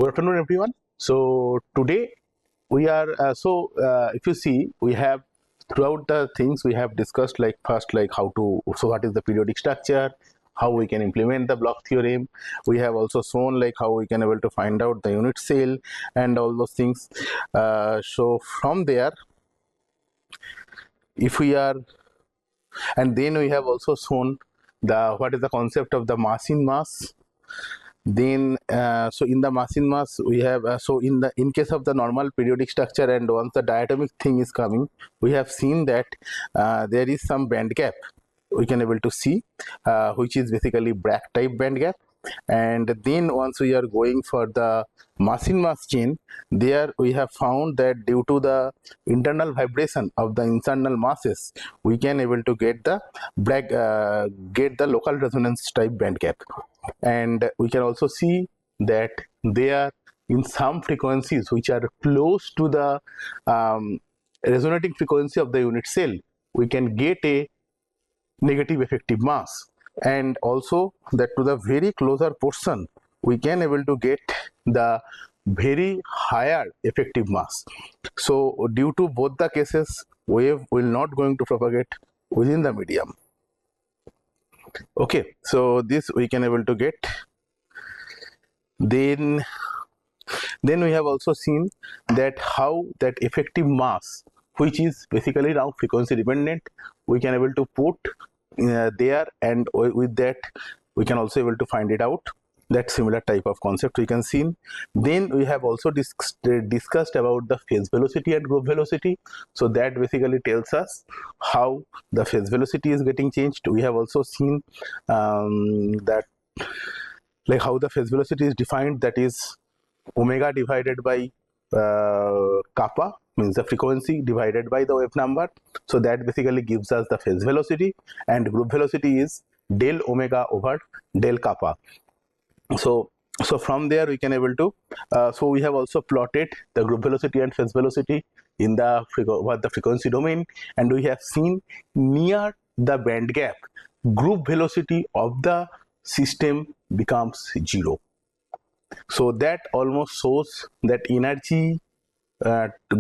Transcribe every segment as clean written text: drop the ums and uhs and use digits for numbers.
Good afternoon, everyone. So today we are if you see, we have throughout the things we have discussed, like first, like how to, so what is the periodic structure, how we can implement the block theorem. We have also shown like how we can able to find out the unit cell and all those things. So from there, if we are, and then we have also shown the what is the concept of the mass in mass. Then so in the mass in mass we have so in case of the normal periodic structure, and once the diatomic thing is coming, we have seen that there is some band gap we can able to see, which is basically Bragg type band gap. And then once we are going for the mass in mass chain, there we have found that due to the internal vibration of the internal masses, we can able to get the get the local resonance type band gap. And we can also see that there in some frequencies which are close to the resonating frequency of the unit cell, we can get a negative effective mass, and also that to the very closer portion we can able to get the very higher effective mass. So due to both the cases, wave will not going to propagate within the medium. Okay, so this we can able to get. Then we have also seen that how that effective mass, which is basically now frequency dependent, we can able to put there, and with that we can also able to find it out. That similar type of concept we can see. Then we have also discussed about the phase velocity and group velocity. So that basically tells us how the phase velocity is getting changed. We have also seen that like how the phase velocity is defined, that is omega divided by kappa, means the frequency divided by the wave number. So that basically gives us the phase velocity, and group velocity is del omega over del kappa. So from there we can able to so we have also plotted the group velocity and phase velocity in the frequency domain, and we have seen near the band gap group velocity of the system becomes 0. So that almost shows that energy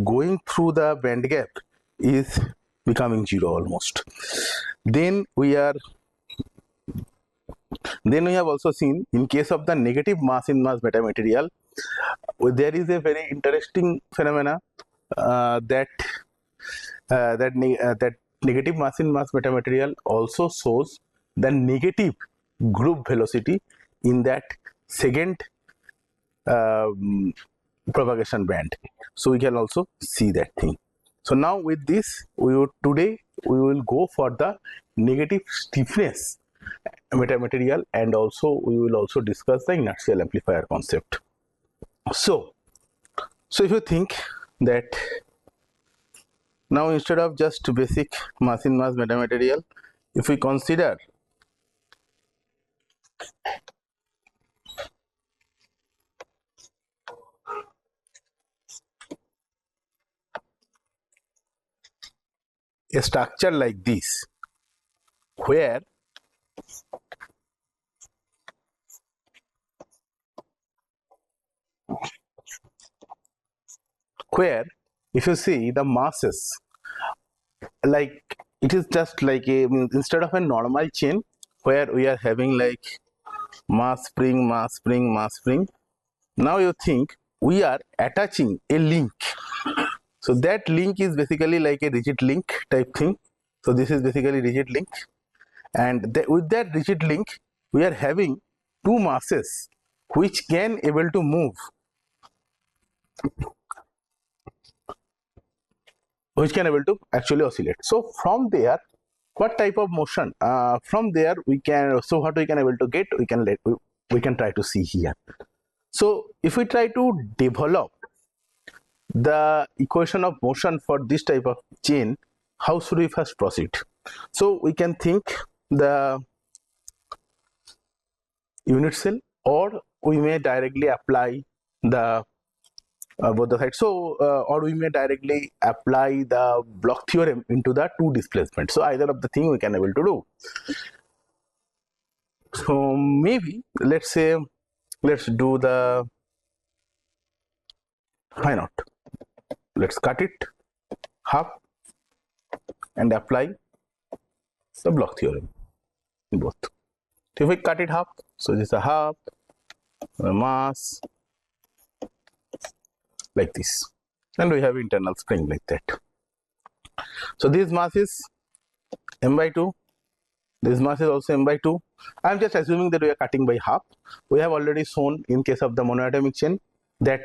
going through the band gap is becoming 0 almost. Then we have also seen in case of the negative mass in mass metamaterial, there is a very interesting phenomena that negative mass in mass metamaterial also shows the negative group velocity in that second propagation band. So we can also see that thing. So now with this, today we will go for the negative stiffness metamaterial, and also we will also discuss the inertial amplifier concept. So if you think that now instead of just basic mass in mass metamaterial, if we consider a structure like this, where if you see the masses, like it is just like a, instead of a normal chain where we are having like mass spring, now you think we are attaching a link. So that link is basically like a rigid link type thing. So this is basically rigid link, and with that rigid link we are having two masses which can able to move, which can able to actually oscillate. So from there, what type of motion from there we can, so what we can able to get, we can try to see here. So if we try to develop the equation of motion for this type of chain, how should we first proceed? So we can think the unit cell, or we may directly apply the both the sides. So or we may directly apply the block theorem into the two displacements. So either of the thing we can able to do. So maybe let's say let's do the Why not? Let's cut it half and apply the block theorem in both. So if we cut it half, so this is a half mass like this, and we have internal spring like that. So this mass is m by 2, this mass is also m by 2. I am just assuming that we are cutting by half. We have already shown in case of the monoatomic chain that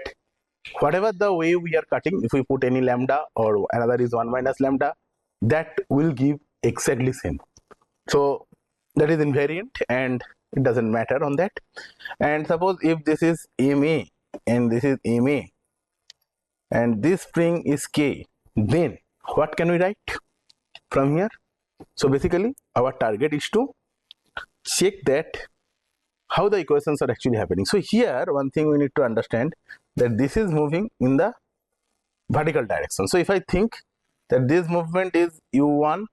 whatever the way we are cutting, if we put any lambda or another is 1 minus lambda, that will give exactly same. So that is invariant and it doesn't matter on that. And suppose if this is MA and this is MA and this spring is K, then what can we write from here? So basically our target is to check that how the equations are actually happening. So here one thing we need to understand that this is moving in the vertical direction. So if I think that this movement is u1,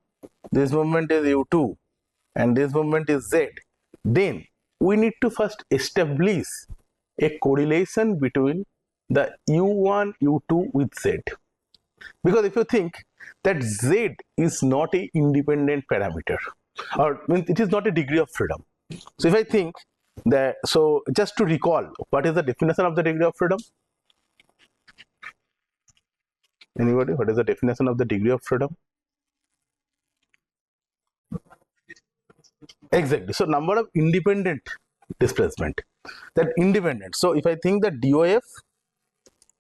this movement is u2 and this movement is z, then we need to first establish a correlation between the u1, u2 with z. Because if you think that z is not a independent parameter, or it is not a degree of freedom. So if I think that, so just to recall, what is the definition of the degree of freedom? Anybody? What is the definition of the degree of freedom? Exactly. So number of independent displacement. That independent. So if I think that DOF,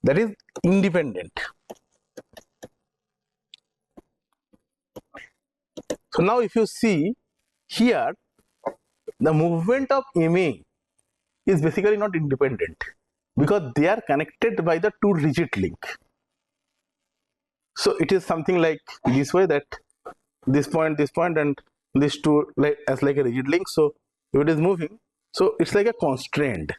that is independent. So now if you see here, the movement of MA is basically not independent because they are connected by the two rigid link. So it is something like this way, that this point and these two like as like a rigid link. So if it is moving, so it's like a constraint.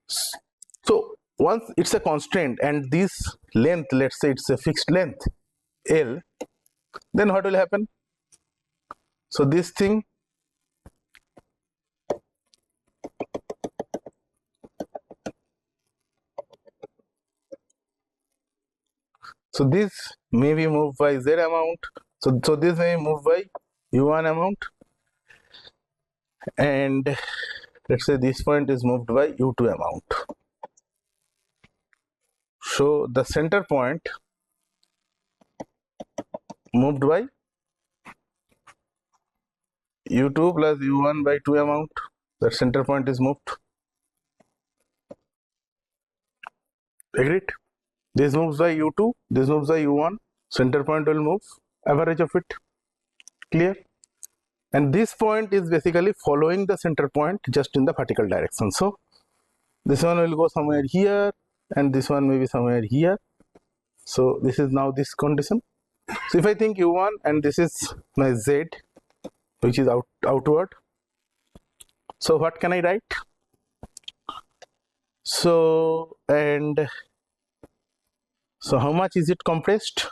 So once it's a constraint and this length, let's say it's a fixed length L, then what will happen? So this thing, so this may be moved by Z amount, so this may be moved by U1 amount, and let's say this point is moved by U2 amount. So the center point moved by U2 plus U1 by 2 amount, that center point is moved. Agreed? This moves by U2, this moves by U1, center point will move, average of it. Clear? And this point is basically following the center point just in the vertical direction. So this one will go somewhere here and this one may be somewhere here. So this is now this condition. So if I think U1 and this is my Z, which is outward, so what can I write? So, and so how much is it compressed?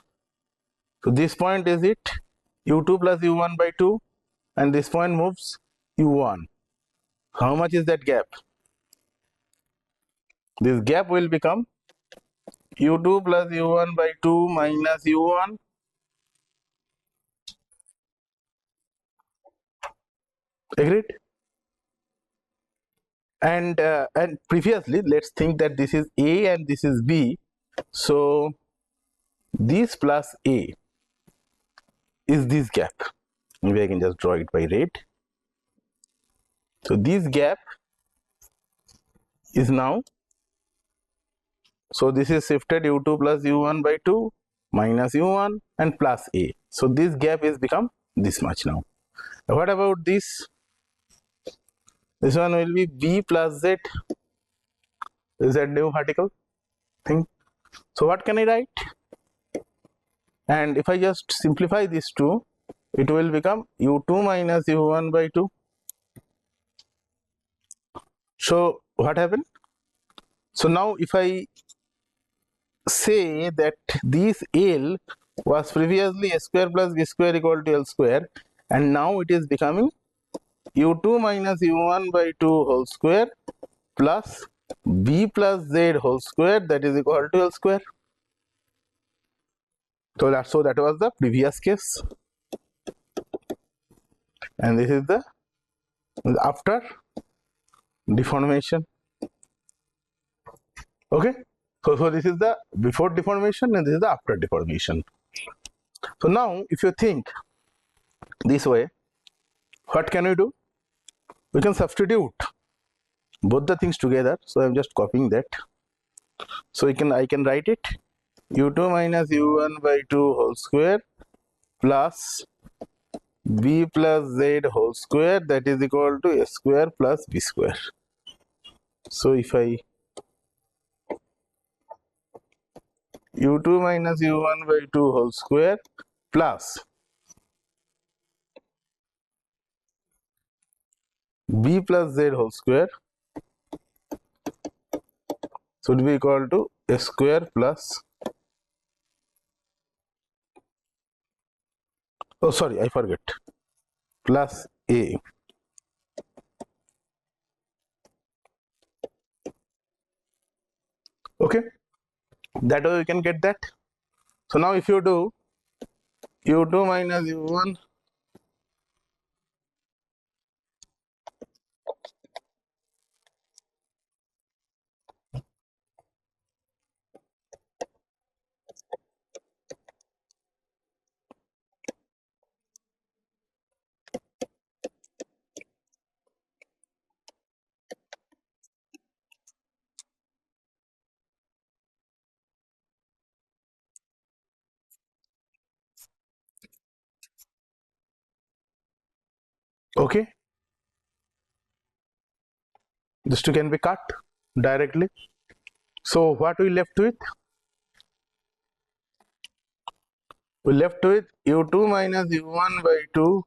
So this point is it U2 plus U1 by 2 and this point moves U1. How much is that gap? This gap will become U2 plus U1 by 2 minus U1. Agreed? And previously, let's think that this is A and this is B. So this plus A is this gap. Maybe I can just draw it by red. So this gap is now, so this is shifted U2 plus U1 by 2 minus U1 and plus A. So this gap is become this much now. What about this? This one will be B plus Z. Is that new vertical thing? So what can I write? And if I just simplify these two, it will become U2 minus U1 by 2. So what happened? So now if I say that this L was previously a square plus b square equal to L square, and now it is becoming U2 minus U1 by 2 whole square plus b plus z whole square, that is equal to L square. So that was the previous case, and this is the after deformation. Okay, so this is the before deformation and this is the after deformation. So now if you think this way, what can we do? We can substitute both the things together. So I'm just copying that. So I can write it u2 minus u1 by 2 whole square plus b plus z whole square, that is equal to a square plus b square. So if I u2 minus u1 by 2 whole square plus b plus z whole square should be equal to a square plus, oh sorry, I forget, plus a. Okay, that way we can get that. So now if you do u2 minus u1 okay, this two can be cut directly. So what we left with? We left with u2 minus u1 by 2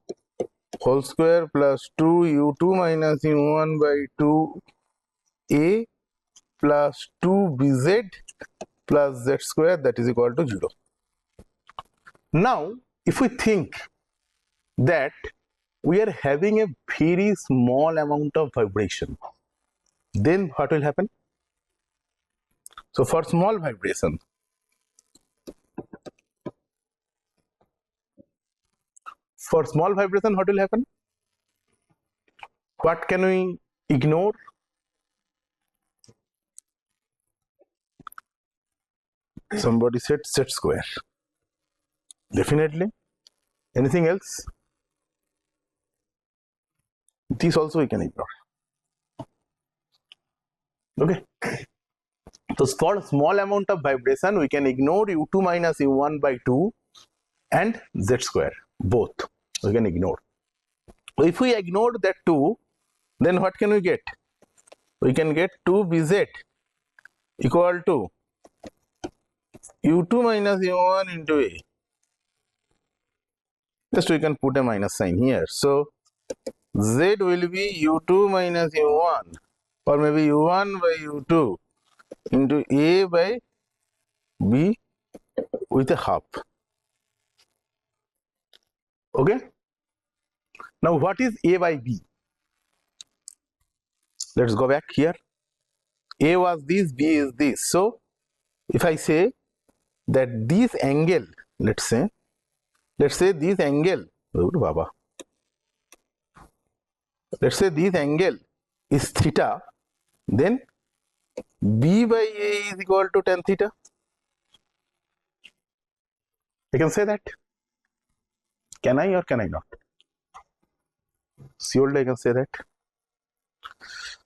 whole square plus 2 u2 minus u1 by 2 a plus 2 bz plus z square, that is equal to 0. Now if we think that we are having a very small amount of vibration, then what will happen? So for small vibration, what will happen? What can we ignore? Somebody said z square. Definitely. Anything else? This also we can ignore. Okay. So for small amount of vibration, we can ignore u2 minus u1 by 2 and z square. Both we can ignore. If we ignore that 2, then what can we get? We can get 2 bz equal to u2 minus u1 into a. Just we can put a minus sign here. So z will be u2 minus u1, or maybe u1 by u2 into a by b with a half. Okay. Now what is a by b? Let's go back here. A was this, b is this. So if I say that this angle, let's say this angle, let's say this angle is theta, then b by a is equal to tan theta. I can say that. Can I or can I not? Surely I can say that.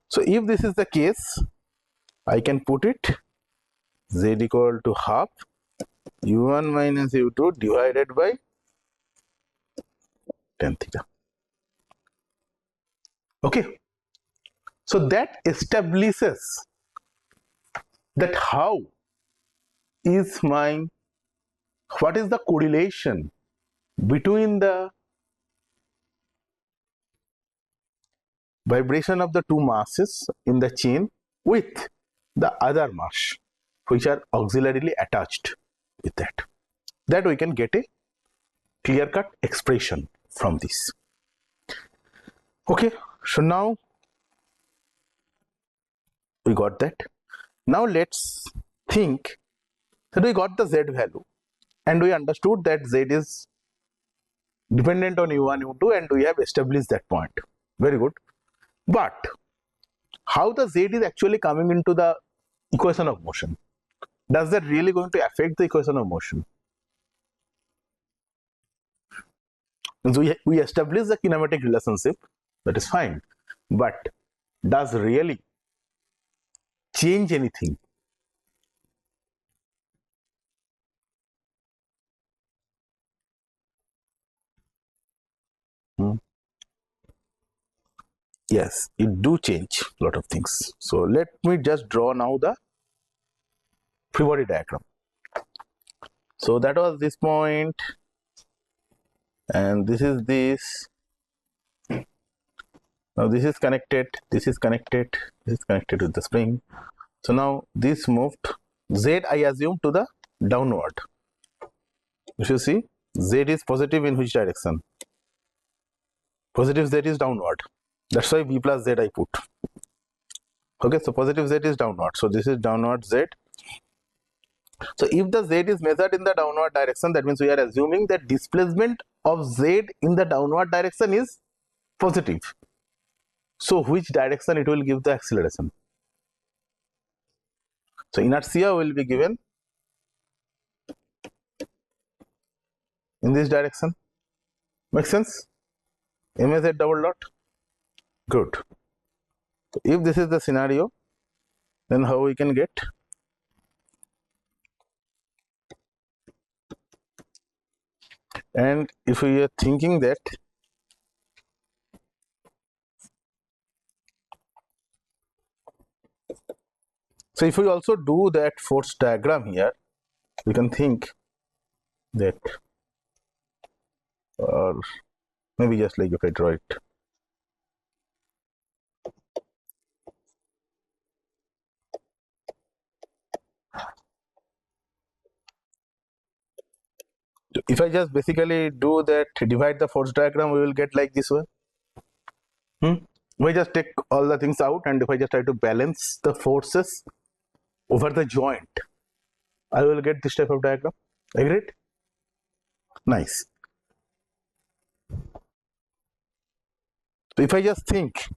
So if this is the case, I can put it z equal to half u1 minus u2 divided by tan theta. Okay. So that establishes that what is the correlation between the vibration of the two masses in the chain with the other mass which are auxiliarily attached with that. That we can get a clear-cut expression from this. Okay, so now We got that. Now let's think that we got the z value and we understood that z is dependent on u1, u2 and we have established that point. Very good. But how the z is actually coming into the equation of motion? Does that really going to affect the equation of motion? So we establish the kinematic relationship, that is fine, but does really change anything? Hmm. Yes, it do change a lot of things. So let me just draw now the free body diagram. So that was this point, and this is this. Now this is connected, this is connected, this is connected with the spring. So now this moved z, I assume, to the downward. You should see z is positive in which direction? Positive z is downward. That's why b plus z I put. Okay, so positive z is downward. So this is downward z. So if the z is measured in the downward direction, that means we are assuming that displacement of z in the downward direction is positive. So which direction it will give the acceleration? So inertia will be given in this direction. Make sense? MZ double dot. Good. So if this is the scenario, then how we can get? And if we are thinking that so if we also do that force diagram here, we can think that, or maybe just like if I draw it. If I just basically do that, divide the force diagram, we will get like this way. We just take all the things out, and if I just try to balance the forces over the joint, I will get this type of diagram. Agreed? Nice. So if I just think,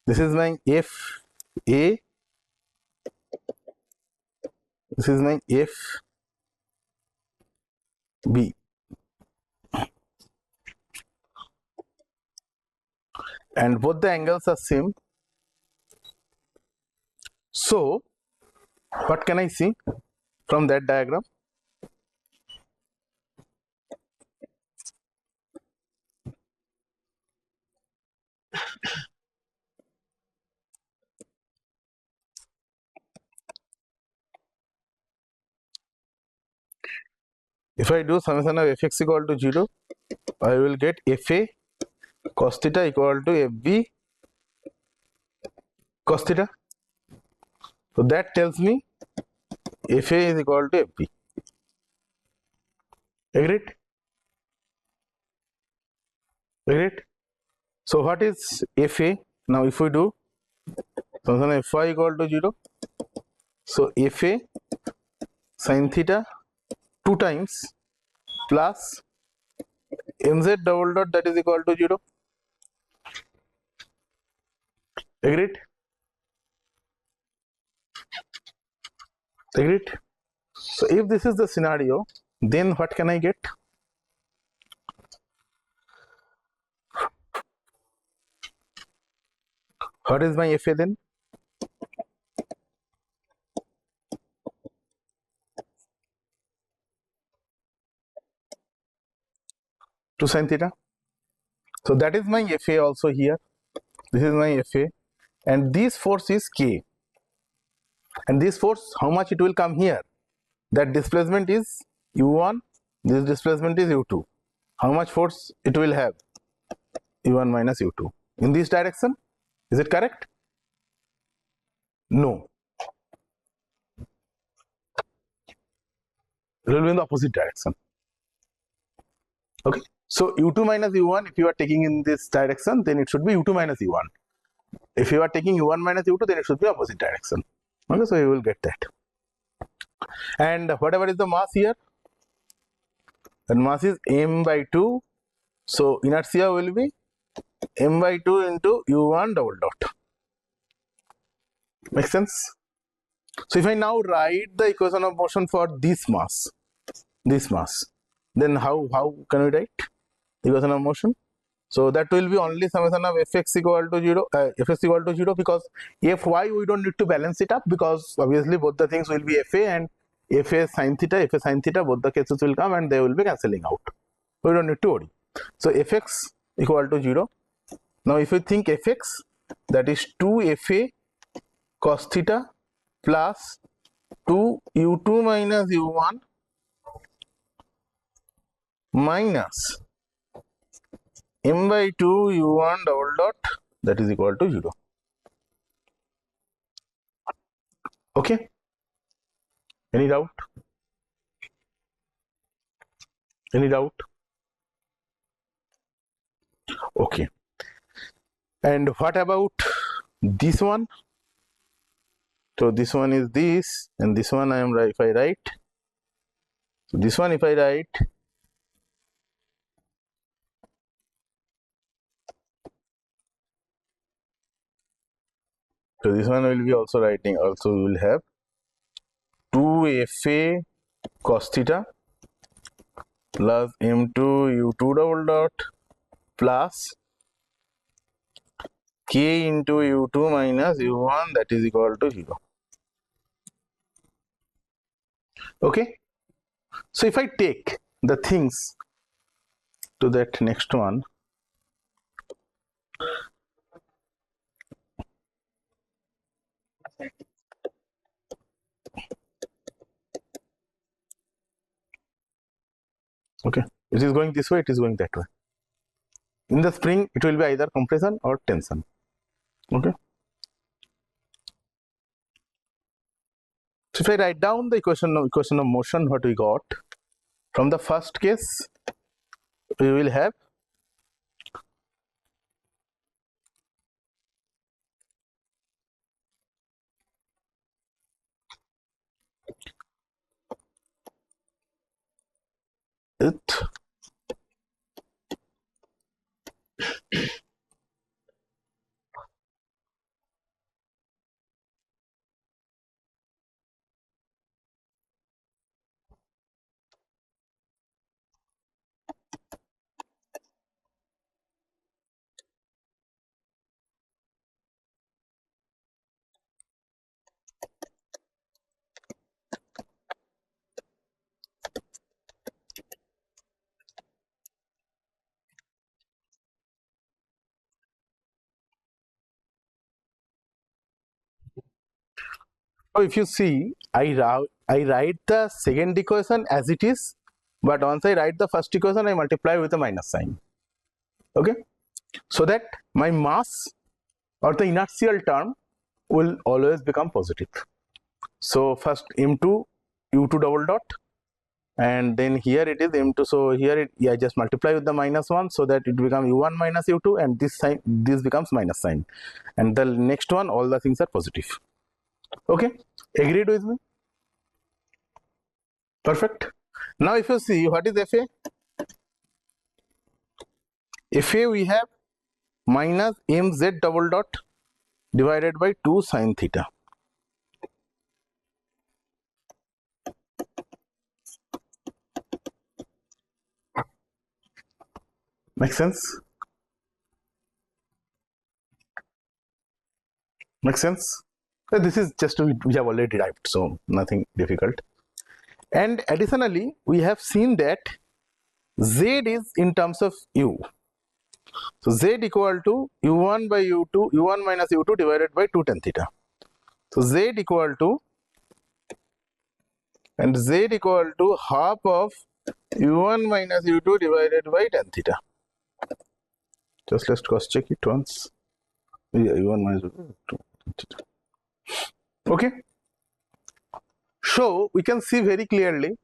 this is my FA, this is my FB. And both the angles are same. So what can I see from that diagram? If I do summation of fx equal to 0, I will get fa cos theta equal to fb cos theta. So that tells me fa is equal to fb. Agreed? Agreed? So what is fa? Now if we do summation of fy equal to 0, so fa sin theta 2 times plus mz double dot, that is equal to 0. Agreed? Agreed? So if this is the scenario, then what can I get? What is my fa then? To sin theta. So that is my fa also here. This is my fa, and this force is k. And this force, how much it will come here? That displacement is u1. This displacement is u2. How much force it will have? u1 minus u2 in this direction. Is it correct? No. It will be in the opposite direction. Okay. So u2 minus u1, if you are taking in this direction, then it should be u2 minus u1. If you are taking u1 minus u2, then it should be opposite direction. Okay, so you will get that. And whatever is the mass here, and mass is m by 2. So inertia will be m by 2 into u1 double dot. Make sense? So if I now write the equation of motion for this mass, then how can we write equation of motion? So that will be only summation of fx equal to 0, fx equal to 0, because fy we don't need to balance it up, because obviously both the things will be fa and fa sin theta, both the cases will come and they will be cancelling out. We don't need to worry. So fx equal to 0. Now if you think fx, that is 2 fa cos theta plus 2 u2 minus u1 minus m by 2 u1 double dot, that is equal to 0. Okay, any doubt? Okay, and what about this one? So this one is this, and this one if I write, so this one if I write, so this one will be also writing, also we will have 2 fa cos theta plus m2 u2 double dot plus k into u2 minus u1, that is equal to 0. Okay, so if I take the things to that next one, okay, it is going this way, it is going that way. In the spring it will be either compression or tension. Okay, so if I write down the equation of motion, what we got from the first case, we will have it so if you see, I write the second equation as it is, but once I write the first equation, I multiply with a minus sign. Okay, so that my mass or the inertial term will always become positive. So first m2 u2 double dot, and then here it is m2, so here I just multiply with the minus 1, so that it becomes u1 minus u2, and this becomes minus sign, and the next one all the things are positive. Okay, agreed with me? Perfect. Now if you see, what is fa? Fa we have minus mz double dot divided by 2 sin theta. Make sense? Make sense? So this is just we have already derived, so nothing difficult. And additionally, we have seen that z is in terms of u. So z equal to u1 by u2, u1 minus u2 divided by 2 tan theta. So z equal to, and z equal to half of u1 minus u2 divided by tan theta. Just let's cross check it once. Yeah, u1 minus u2 tan theta. Okay. So we can see very clearly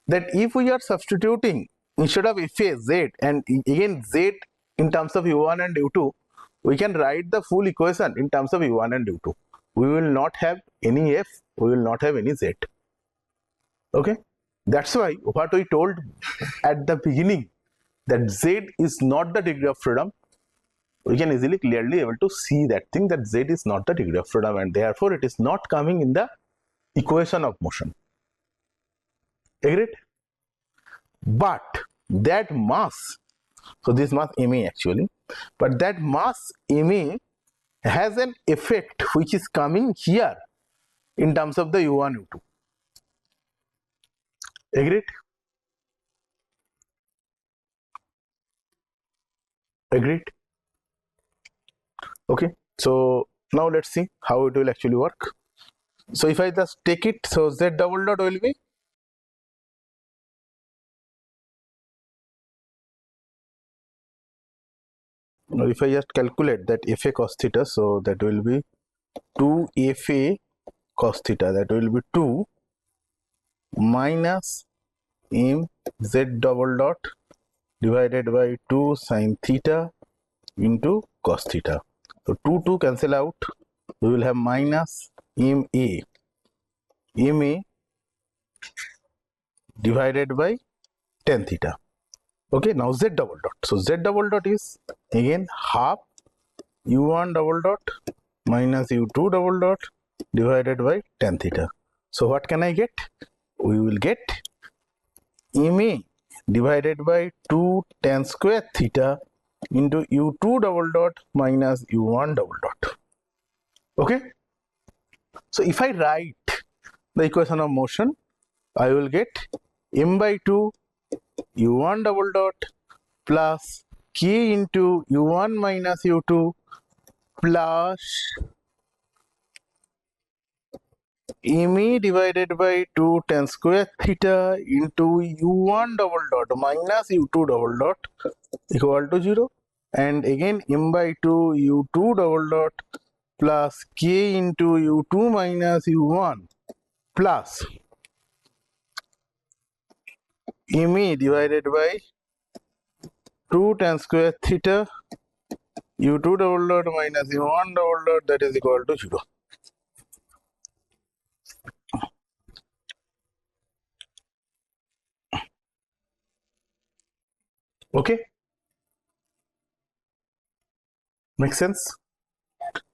that if we are substituting instead of fa z, and again z in terms of u1 and u2, we can write the full equation in terms of u1 and u2. We will not have any f, we will not have any z. Okay, that's why what we told at the beginning, that z is not the degree of freedom, we can easily clearly able to see that thing, that z is not the degree of freedom, and therefore it is not coming in the equation of motion. Agreed? But that mass, so this mass ma actually, but that mass ma has an effect which is coming here in terms of the u1 u2. Agreed? Agreed? Okay, so now let's see how it will actually work. So if I just take it, so z double dot will be, now if I just calculate that fa cos theta, so that will be 2 fa cos theta, that will be 2 minus m z double dot divided by 2 sin theta into cos theta. So 2 cancel out, we will have minus ma divided by tan theta. Okay, now z double dot. So z double dot is again half u1 double dot minus u2 double dot divided by tan theta. So what can I get? We will get ma divided by 2 tan square theta into u2 double dot minus u1 double dot. Okay, so if I write the equation of motion, I will get m by 2 u1 double dot plus k into u1 minus u2 plus ma divided by 2 tan square theta into u1 double dot minus u2 double dot equal to 0, and again m by 2 u2 double dot plus k into u2 minus u1 plus ma divided by 2 tan square theta u2 double dot minus u1 double dot, that is equal to 0. Okay, makes sense?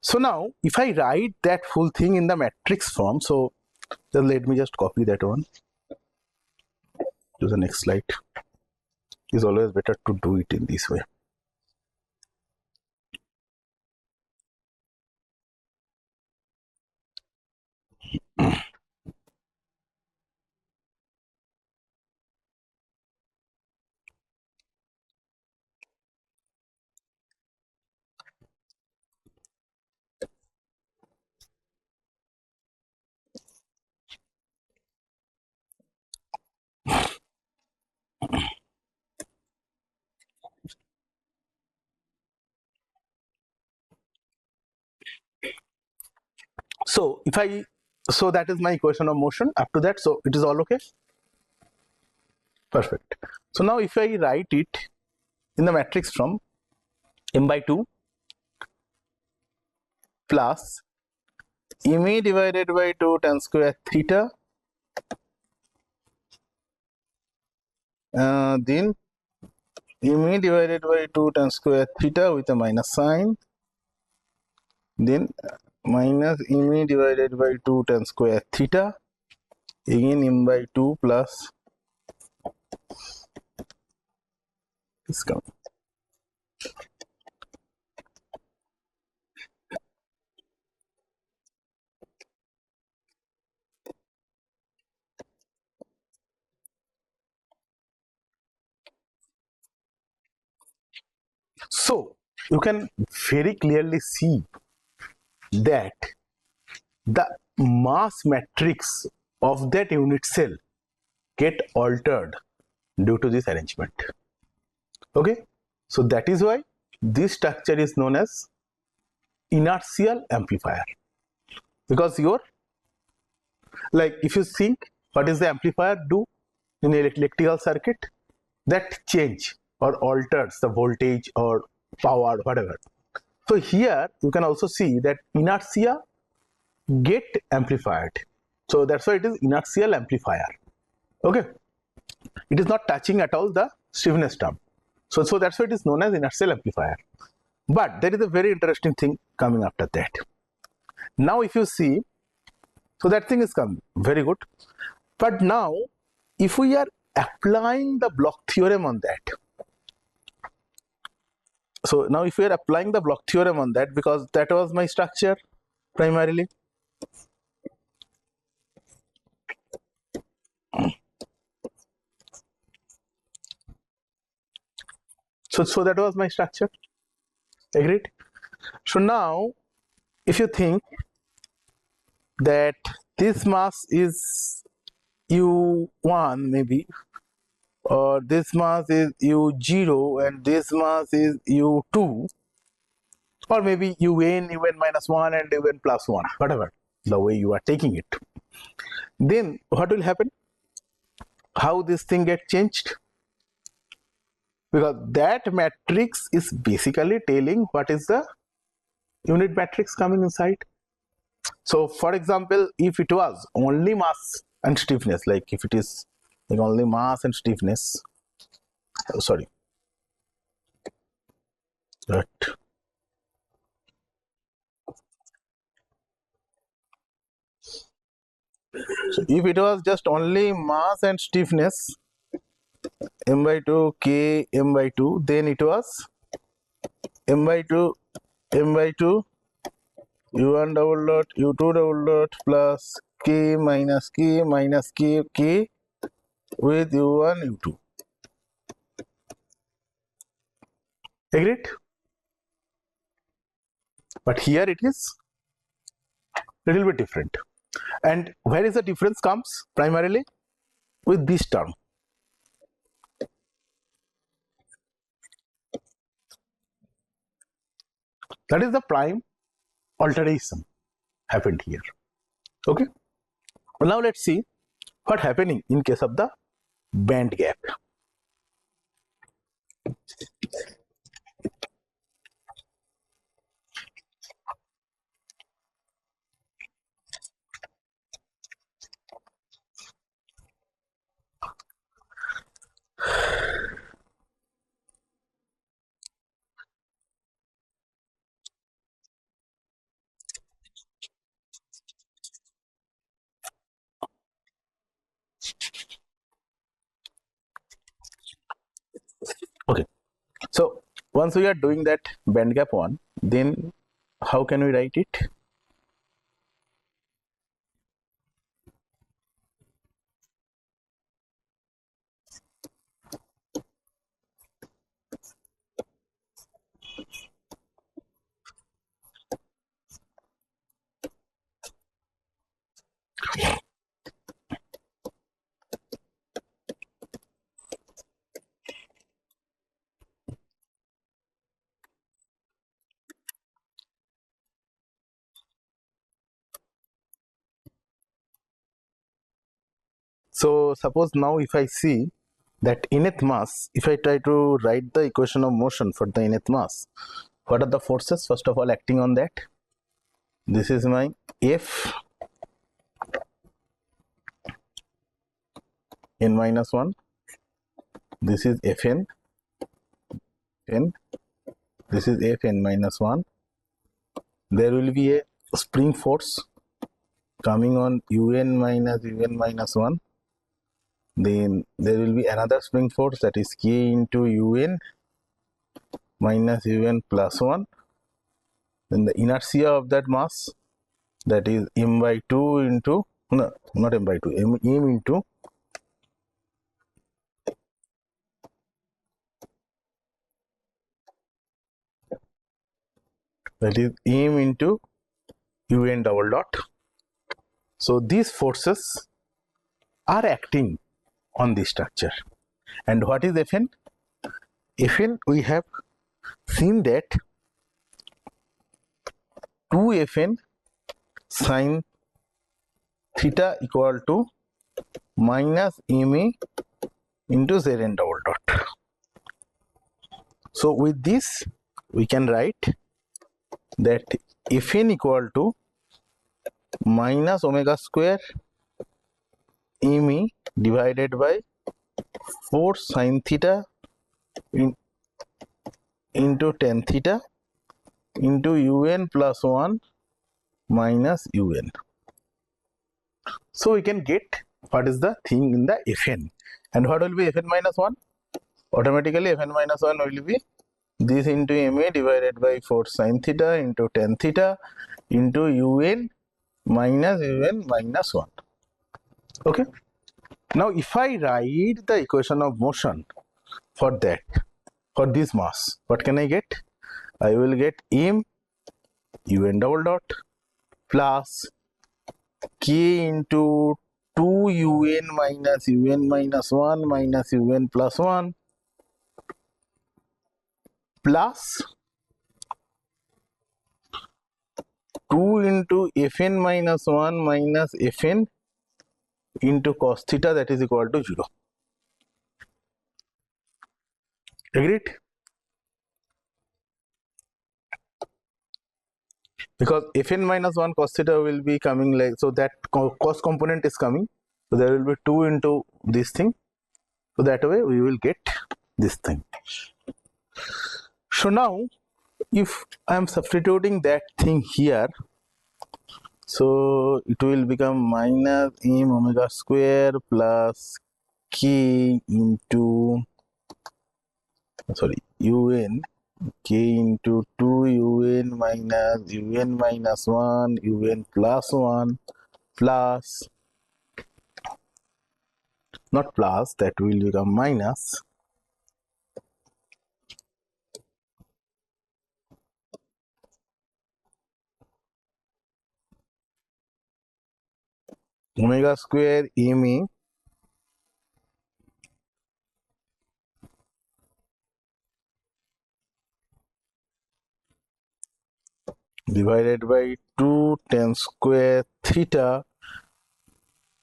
So now if I write that full thing in the matrix form, so then let me just copy that one to the next slide. It's always better to do it in this way. So if I, so that is my equation of motion up to that, so it is all okay? Perfect. So now if I write it in the matrix from m by 2 plus ma divided by 2 tan square theta, then ma divided by 2 tan square theta with a minus sign, then minus ma divided by 2 tan square theta, again m by 2 plus this coming. So you can very clearly see that the mass matrix of that unit cell get altered due to this arrangement. Okay, so that is why this structure is known as inertial amplifier, because your, like if you think what is the amplifier do in electrical circuit, that change or alters the voltage or power, whatever. So here you can also see that inertia get amplified. So that's why it is inertial amplifier. Okay, it is not touching at all the stiffness term. So that's why it is known as inertial amplifier. But there is a very interesting thing coming after that. Now if you see, so that thing is coming, very good. But now if we are applying the Bloch theorem on that, so now if we are applying the Bloch theorem on that, because that was my structure primarily. So that was my structure. Agreed? So now if you think that this mass is U1 maybe, or this mass is U0 and this mass is U2, or maybe UN minus 1 and UN plus 1, whatever the way you are taking it, then what will happen? How this thing get changed? Because that matrix is basically telling what is the unit matrix coming inside. So for example, if it was only mass and stiffness, like if it is like only mass and stiffness, sorry, right. So if it was just only mass and stiffness, m by 2 k m by 2, then it was m by 2 u1 double dot u2 double dot plus k minus k with u1 u2. Agreed? But here it is little bit different. And where is the difference comes? Primarily with this term. That is the prime alteration happened here. Okay. Now let's see what happening in case of the band gap. Okay. So once we are doing that band gap one, then how can we write it? So suppose now if I see that nth mass, if I try to write the equation of motion for the nth mass, what are the forces first of all acting on that? This is my F n minus 1, this is Fn, this is Fn minus 1. There will be a spring force coming on Un minus 1. Then there will be another spring force, that is K into Un minus Un plus 1. Then the inertia of that mass, that is m by 2 into, no, not m by 2, m into that is m into Un double dot. So these forces are acting on the structure. And what is Fn? Fn, we have seen that 2 Fn sine theta equal to minus ma into Zn double dot. So with this we can write that Fn equal to minus omega square me divided by 4 sin theta into tan theta into un plus 1 minus un. So we can get what is the thing in the Fn, and what will be Fn minus 1? Automatically Fn minus 1 will be this into ma divided by 4 sin theta into tan theta into un minus 1. Okay. Now if I write the equation of motion for that, for this mass, what can I get? I will get m un double dot plus k into 2 un minus 1 minus un plus 1 plus 2 into Fn minus 1 minus Fn into cos theta, that is equal to 0. Agreed? Because Fn minus 1 cos theta will be coming like, so that cos component is coming, so there will be 2 into this thing, so that way we will get this thing. So now if I am substituting that thing here, so it will become minus m omega square plus k into, sorry, un k into 2 un minus 1 un plus 1 plus, not plus, that will become minus omega square ma divided by 2 tan square theta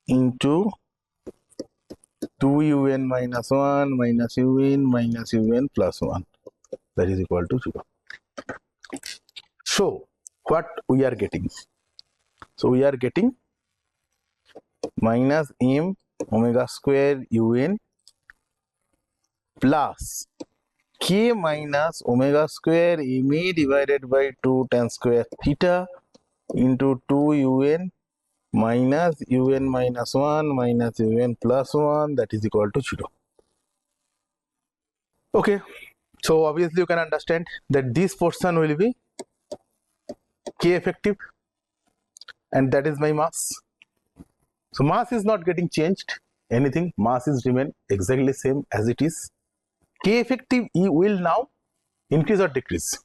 into 2 un minus 1 minus un plus 1, that is equal to 0. So what we are getting? So we are getting minus m omega square un plus k minus omega square ma divided by 2 tan square theta into 2 un minus 1 minus un plus 1, that is equal to 0. Okay, so obviously you can understand that this portion will be k effective, and that is my mass. So mass is not getting changed anything, mass is remain exactly same as it is. K effective will now increase or decrease?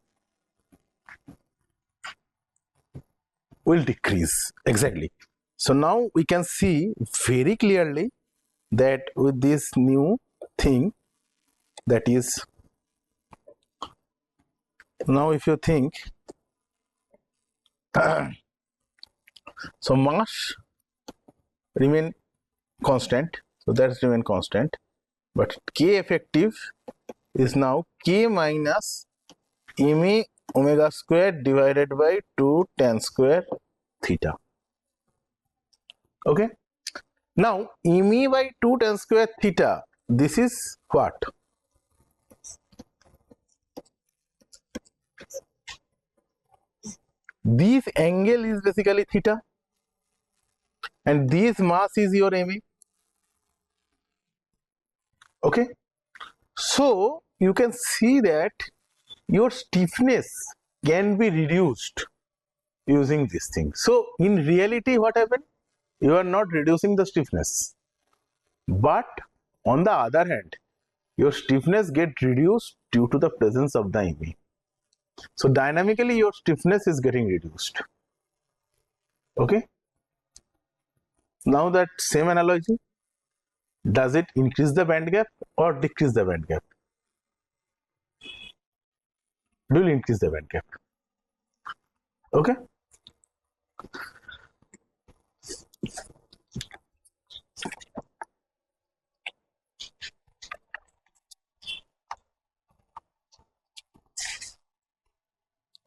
Will decrease, exactly. So now we can see very clearly that with this new thing, that is, now if you think, so mass remain constant, so that's remain constant, but K effective is now K minus ma omega square divided by 2 tan square theta. Okay, now me by 2 tan square theta, this is what? This angle is basically theta, and this mass is your ma. Okay, so you can see that your stiffness can be reduced using this thing. So in reality, what happened? You are not reducing the stiffness, but on the other hand, your stiffness get reduced due to the presence of the ma. So dynamically your stiffness is getting reduced. Okay, now that same analogy, does it increase the band gap or decrease the band gap? It will increase the band gap. Okay,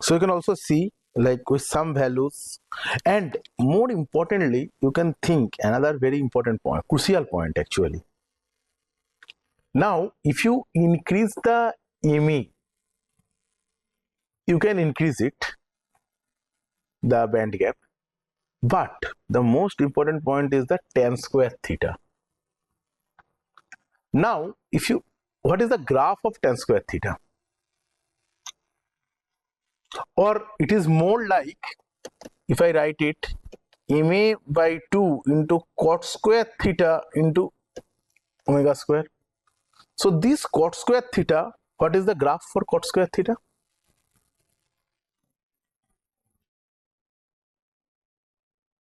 so So you can also see like with some values, and more importantly you can think another very important point, crucial point actually. Now if you increase the ME, you can increase it, the band gap, but the most important point is the tan square theta. Now if you, what is the graph of tan square theta? Or it is more like, if I write it, MA by 2 into cot square theta into omega square. So this cot square theta, what is the graph for cot square theta?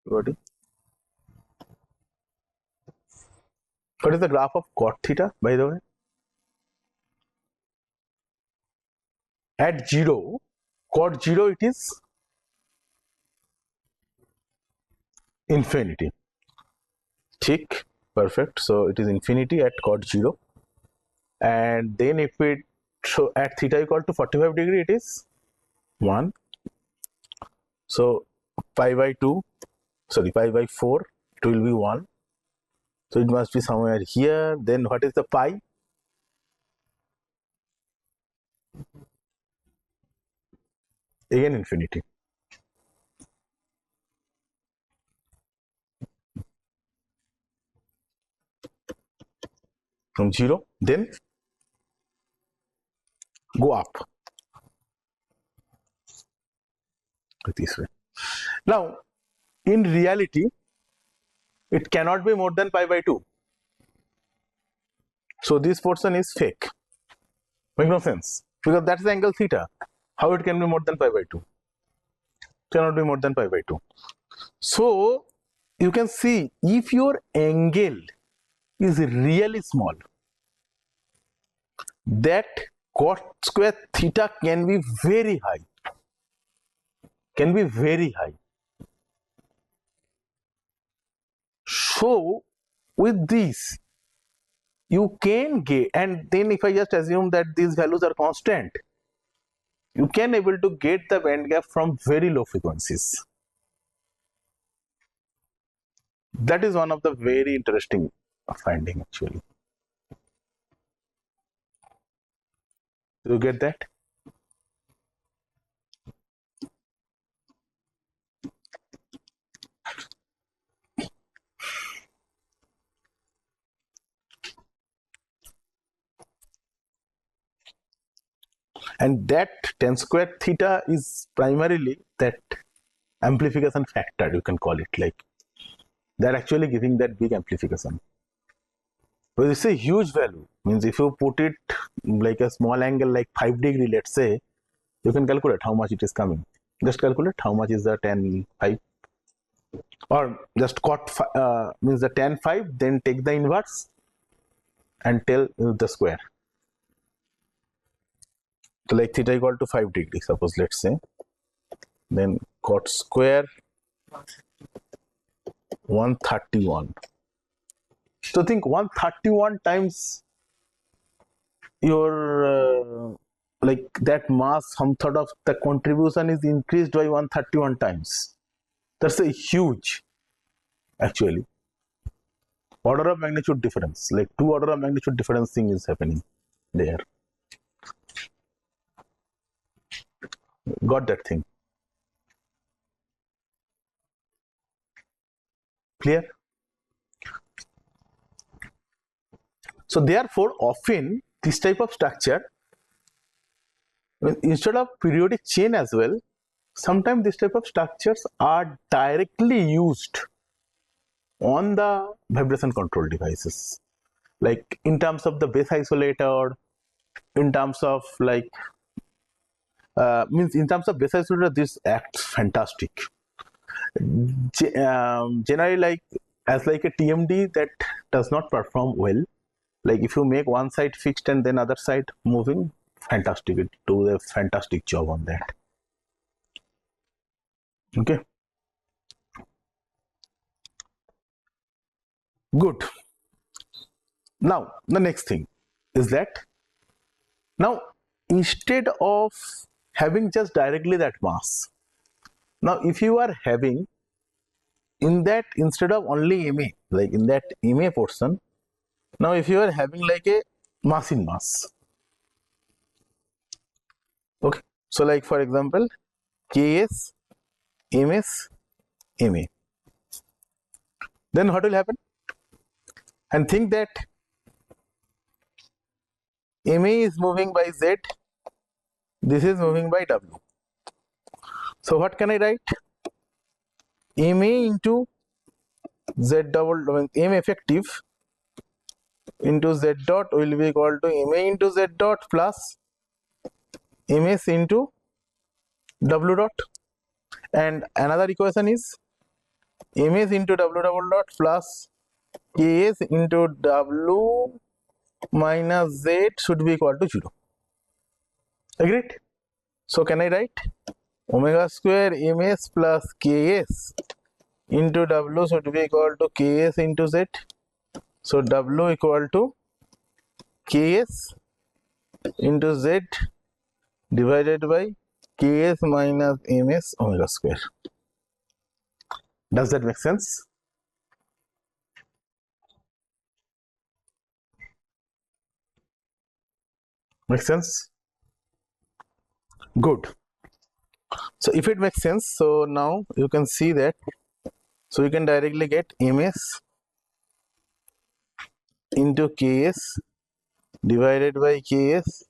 What is the graph of cot theta, by the way? At 0, cot 0, it is infinity. Tick, perfect. So it is infinity at cot 0. And then if it, so at theta equal to 45 degree, it is 1. So pi by 2, sorry, pi by 4, it will be 1. So it must be somewhere here. Then what is the pi? Again infinity. From 0, then go up this way. Now in reality it cannot be more than pi by 2. So this portion is fake. Make no sense, because that's the angle theta. How it can be more than pi by 2? Cannot be more than pi by 2. So you can see, if your angle is really small, that cot square theta can be very high. Can be very high. So with this you can get, and then if I just assume that these values are constant, you can able to get the band gap from very low frequencies. That is one of the very interesting finding actually. Do you get that? And that tan square theta is primarily that amplification factor, you can call it, like they're actually giving that big amplification. But it's a huge value, means if you put it like a small angle like 5 degree, let's say, you can calculate how much it is coming. Just calculate how much is the tan 5, or just cot means the tan 5, then take the inverse and tell the square. So like theta equal to 5 degree, suppose, let's say, then cot square 131. So think 131 times your like that mass, some sort of the contribution is increased by 131 times. That's a huge, actually, order of magnitude difference, like 2 order of magnitude difference thing is happening there. Got that thing? Clear? So therefore often this type of structure, instead of periodic chain as well, sometimes this type of structures are directly used on the vibration control devices, like in terms of the base isolator, in terms of like means in terms of base isolator, this acts fantastic. Generally, like as like a TMD that does not perform well, like if you make one side fixed and then other side moving, fantastic, it do a fantastic job on that. Okay, good. Now the next thing is that, now instead of having just directly that mass. Now if you are having in that, instead of only Ma, like in that Ma portion, now if you are having like a mass in mass, okay, so like for example Ks, Ms, Ma, then what will happen? And think that Ma is moving by Z, this is moving by W. So what can I write? Ma into Z double, M effective into Z dot will be equal to Ma into Z dot plus Ms into W dot, and another equation is Ms into W double dot plus Ks into W minus Z should be equal to 0. Agreed? So can I write omega square Ms plus Ks into W should be equal to Ks into Z. So W equal to Ks into Z divided by Ks minus Ms omega square. Does that make sense? Make sense? Good. So if it makes sense, so now you can see that, so you can directly get Ms into Ks divided by Ks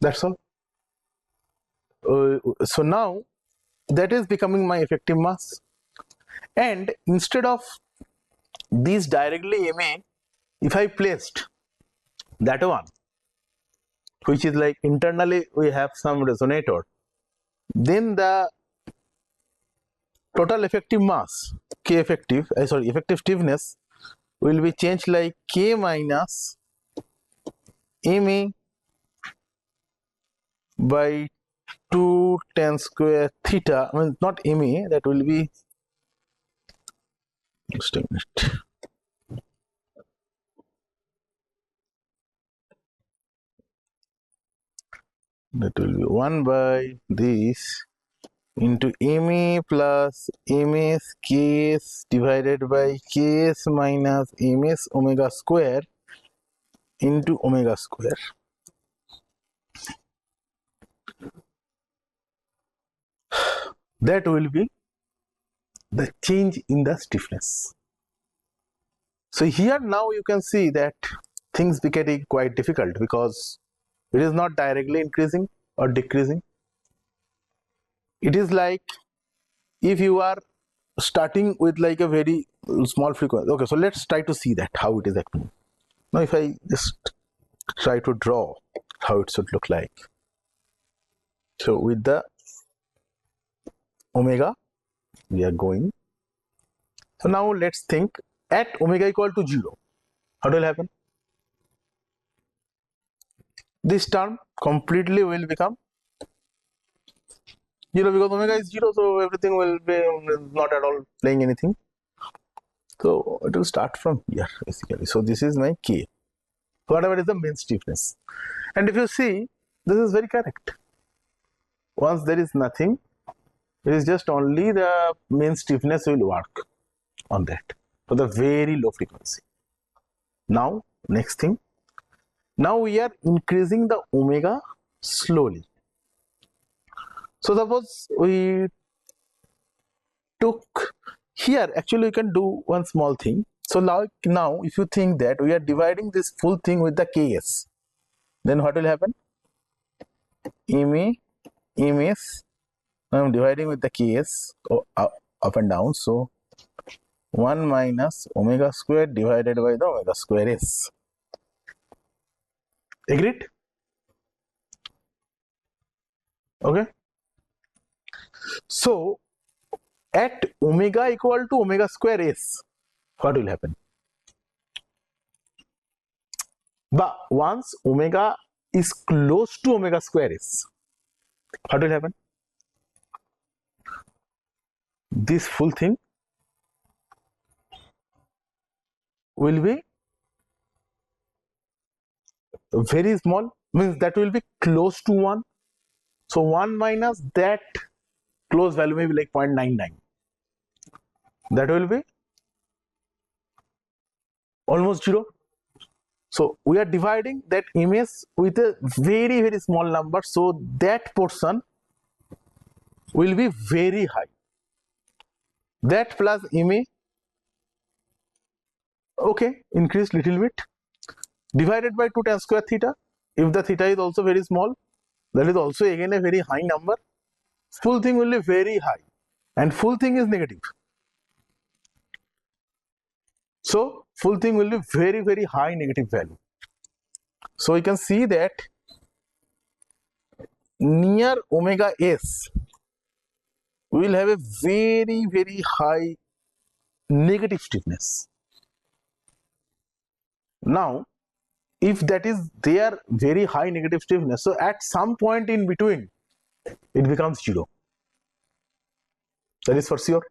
that's all. So now that is becoming my effective mass, and instead of these directly Ma, if I placed that one which is like internally we have some resonator, then the total effective mass K effective, effective stiffness will be changed like K minus Ma by 2 tan square theta. I mean not Ma, that will be, just a minute, that will be 1 by this into Ma plus Ms Ks divided by Ks minus Ms omega square into omega square. That will be the change in the stiffness. So here now you can see that things became quite difficult because it is not directly increasing or decreasing. It is like if you are starting with like a very small frequency. Okay, so let's try to see that how it is happening. Now if I just try to draw how it should look like. So with the omega we are going. So now let's think at omega equal to 0, what will happen? This term completely will become 0 because omega is 0, so everything will be not at all playing anything. So it will start from here basically. So this is my K, whatever is the main stiffness. And if you see, this is very correct. Once there is nothing, it is just only the main stiffness will work on that for the very low frequency. Now next thing, now we are increasing the omega slowly. So suppose we took here, actually we can do one small thing. So now if you think that we are dividing this full thing with the Ks, then what will happen? Ma, Ms, I am dividing with the Ks up and down, so 1 minus omega square divided by the omega square s. Agreed? Okay. So at omega equal to omega square s, what will happen? But once omega is close to omega square s, what will happen? This full thing will be very small means that will be close to 1. So 1 minus that close value may be like 0.99. That will be almost 0. So we are dividing that image with a very, very small number. So that portion will be very high. That plus image, okay, increase little bit, divided by 2 tan square theta. If the theta is also very small, that is also again a very high number. Full thing will be very high, and full thing is negative. So full thing will be very, very high negative value. So we can see that near omega s we will have a very, very high negative stiffness. Now, if that is their very high negative stiffness, so at some point in between, it becomes 0. That is for sure.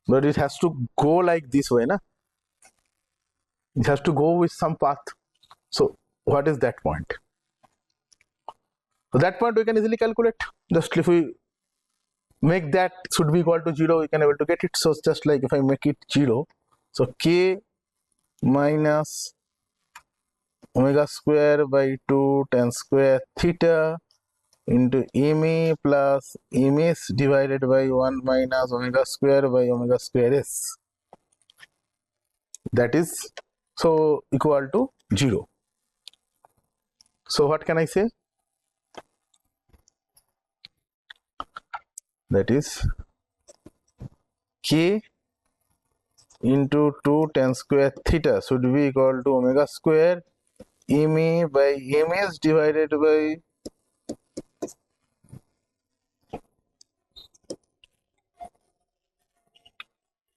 But it has to go like this way, na? It has to go with some path. So, what is that point? So that point we can easily calculate. Just if we make that should be equal to 0, we can able to get it. So just like if I make it 0, so k minus omega square by 2 tan square theta into ma plus ms divided by 1 minus omega square by omega square s. That is so equal to 0. So what can I say? That is k into 2 tan square theta should be equal to omega square ma by ms divided by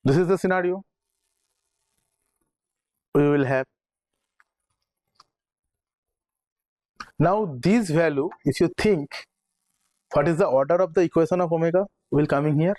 this is the scenario we will have. Now this value, if you think what is the order of the equation of omega, will come in here.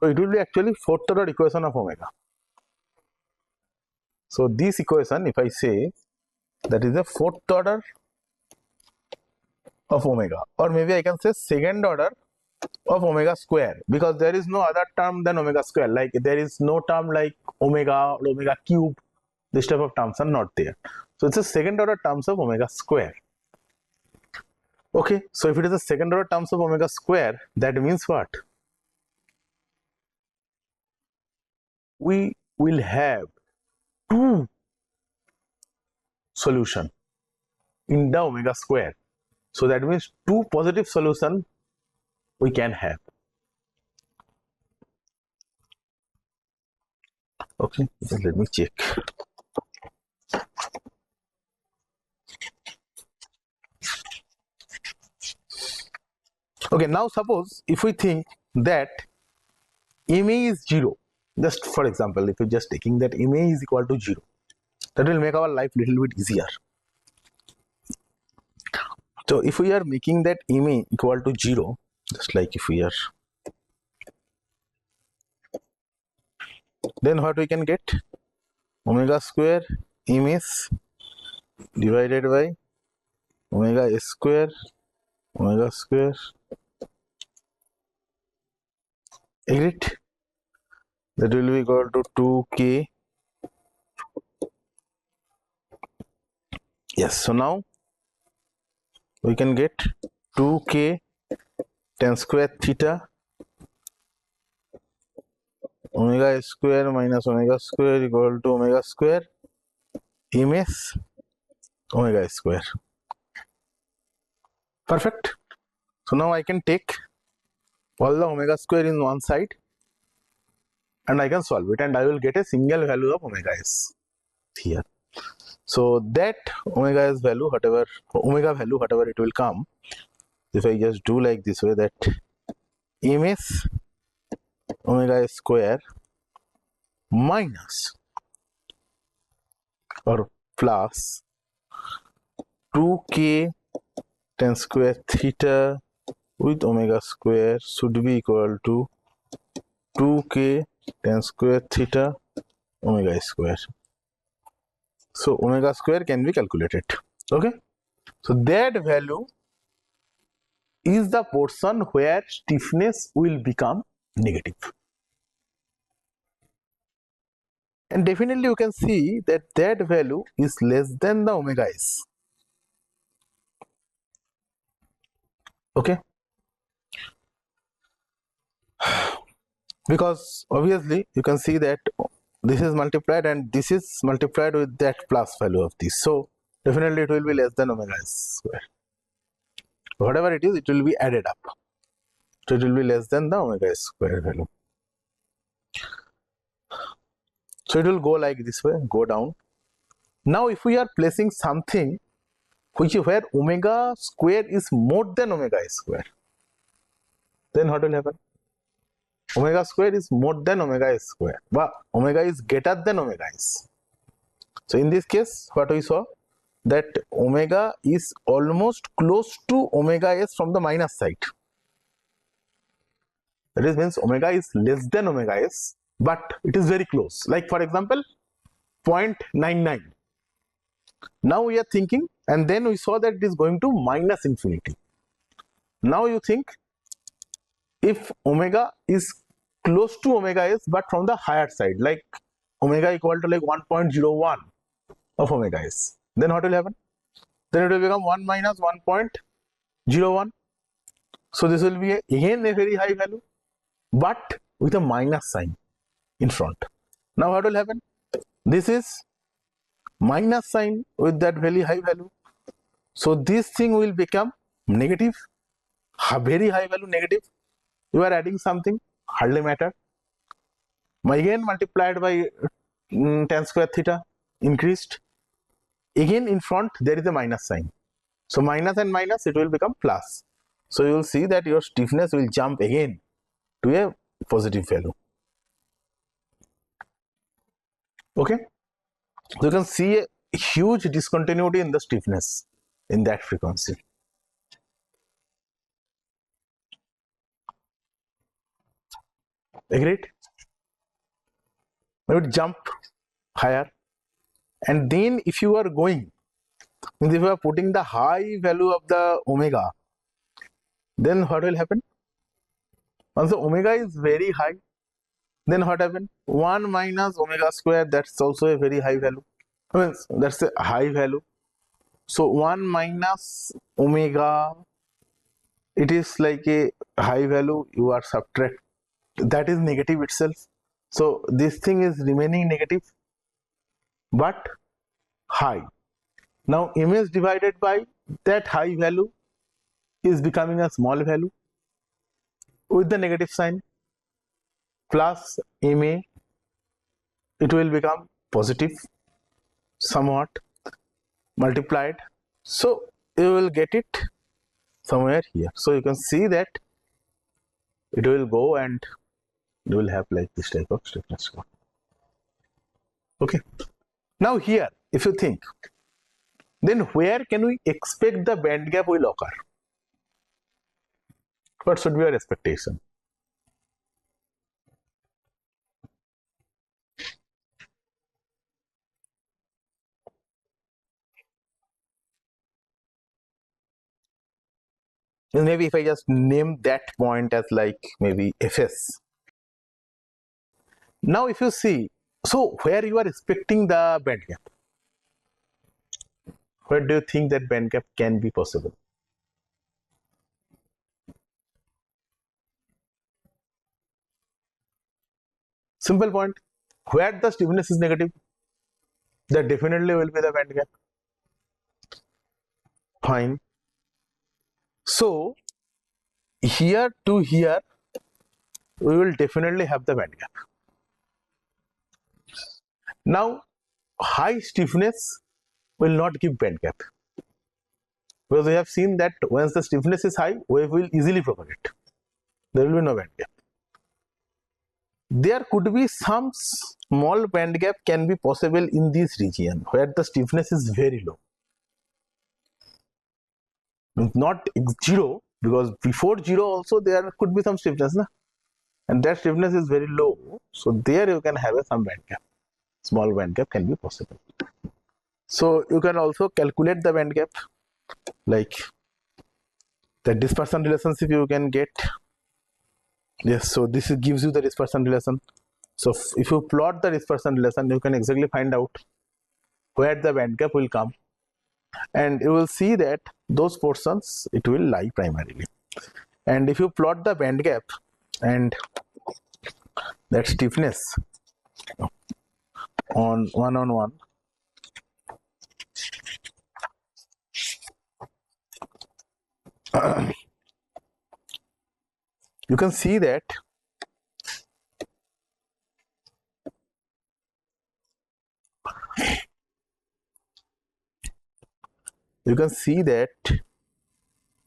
So it will be actually fourth order equation of omega. So this equation, if I say that is the fourth order of omega, or maybe I can say second order of omega square, because there is no other term than omega square. Like there is no term like omega or omega cube. This type of terms are not there. So it's a second order terms of omega square. Okay, so if it is a second order terms of omega square, that means what? We will have two solution in the omega square. So that means two positive solution we can have. Okay, so let me check. Okay, now suppose if we think that ma is 0, just for example, if you're just taking that ma is equal to 0, that will make our life little bit easier. So if we are making that ma equal to 0, just like if we are, then what we can get? Omega square ms divided by omega square agreed, that will be equal to 2k. Yes, so now we can get 2k tan square theta omega square minus omega square equal to omega square ms omega square. Perfect. So now I can take all the omega square in one side and I can solve it, and I will get a single value of omega s. here. So that omega is value, whatever omega value, whatever it will come, if I just do like this way, that ms omega square minus or plus 2k tan square theta with omega square should be equal to 2k tan square theta omega square. So omega square can be calculated. Okay, so that value is the portion where stiffness will become negative. And definitely you can see that that value is less than the omega s. Okay, because obviously you can see that this is multiplied and this is multiplied with that plus value of this, so definitely it will be less than omega s square. Whatever it is, it will be added up, so it will be less than the omega s square value. So it will go like this way, go down. Now if we are placing something which where omega square is more than omega square, then what will happen? Omega square is more than omega square, but omega is greater than omega s. So in this case, what we saw, that omega is almost close to omega s from the minus side. That is, means omega is less than omega s, but it is very close. Like for example, 0.99. Now we are thinking, and then we saw that it is going to minus infinity. Now you think, if omega is close to omega s but from the higher side, like omega equal to like 1.01 of omega s, then what will happen? Then it will become 1 minus 1.01. So this will be again a very high value, but with a minus sign in front. Now what will happen? This is minus sign with that very high value. So this thing will become negative, very high value negative. You are adding something, hardly matter. Again multiplied by tan square theta, increased. Again in front there is a minus sign. So minus and minus, it will become plus. So you will see that your stiffness will jump again to a positive value. Okay, so you can see a huge discontinuity in the stiffness in that frequency. Agreed? It would jump higher, and then if you are going, if you are putting the high value of the omega, then what will happen? Once the omega is very high, then what happens? 1 minus omega square, that's also a very high value. Means that's a high value. So 1 minus omega, it is like a high value, you are subtract, that is negative itself. So this thing is remaining negative but high. Now ms divided by that high value is becoming a small value with the negative sign, plus ma, it will become positive somewhat multiplied. So you will get it somewhere here. So you can see that it will go and you will have like this type of stiffness. Okay. Now here, if you think, then where can we expect the band gap will occur? What should be our expectation? Maybe if I just name that point as like maybe Fs. Now if you see, so where you are expecting the band gap? Where do you think that band gap can be possible? Simple point. Where the stiffness is negative, that definitely will be the band gap. Fine. So here to here, we will definitely have the band gap. Now high stiffness will not give band gap, because we have seen that once the stiffness is high, wave will easily propagate. There will be no band gap. There could be some small band gap can be possible in this region where the stiffness is very low. Not zero, because before zero also there could be some stiffness, na? And that stiffness is very low. So there you can have some band gap. Small band gap can be possible. So you can also calculate the band gap, like the dispersion relationship you can get. Yes, so this gives you the dispersion relation. So if you plot the dispersion relation, you can exactly find out where the band gap will come, and you will see that those portions it will lie primarily. And if you plot the band gap and that stiffness on one, you can see that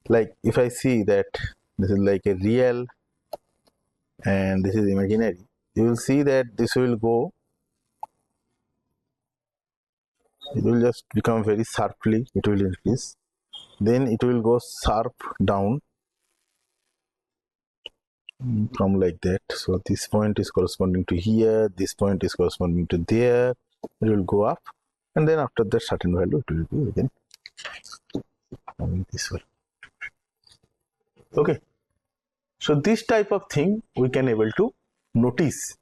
like if I see that this is like a real and this is imaginary, you will see that this will go, it will just become very sharply, it will increase, then it will go sharp down from like that. So this point is corresponding to here, this point is corresponding to there, it will go up, and then after that certain value it will be again coming this way. Okay, so this type of thing we can able to notice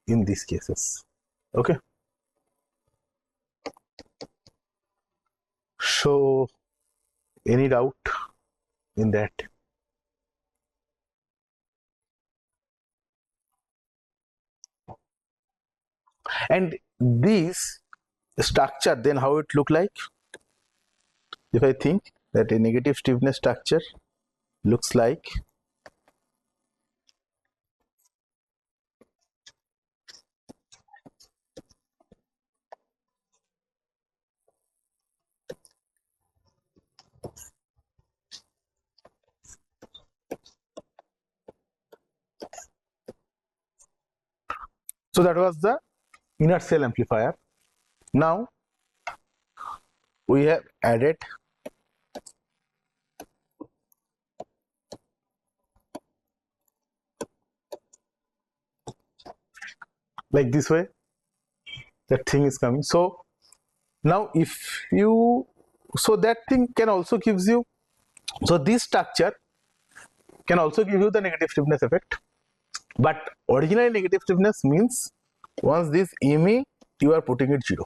in these cases. Okay, so any doubt in that? And this structure, then how it look like? If I think that a negative stiffness structure looks like so, that was the inner cell amplifier. Now we have added like this way, that thing is coming. So now if you, so that thing can also gives you, so this structure can also give you the negative stiffness effect, but originally negative stiffness means once this ME you are putting it 0,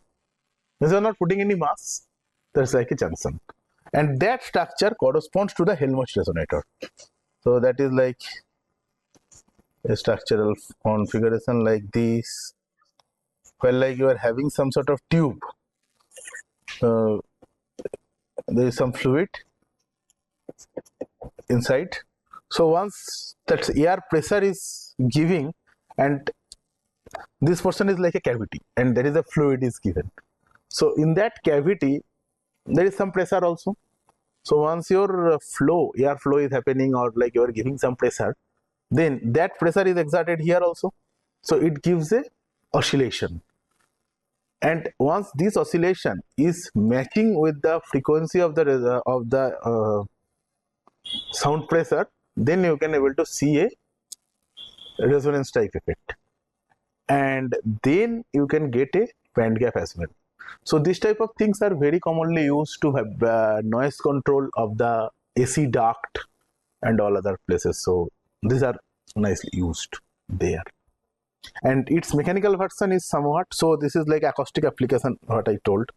means you are not putting any mass, that's like a junction, and that structure corresponds to the Helmholtz resonator. So that is like a structural configuration like this, where like you are having some sort of tube, there is some fluid inside. So once that air pressure is giving, and this portion is like a cavity and there is a fluid is given, so in that cavity there is some pressure also. So once your flow, air flow is happening, or like you are giving some pressure, then that pressure is exerted here also, so it gives a oscillation. And once this oscillation is matching with the frequency of the sound pressure, then you can able to see a resonance type effect, and then you can get a band gap as well. So this type of things are very commonly used to have noise control of the AC duct and all other places. So these are nicely used there. And its mechanical version is somewhat, so this is like acoustic application what I told,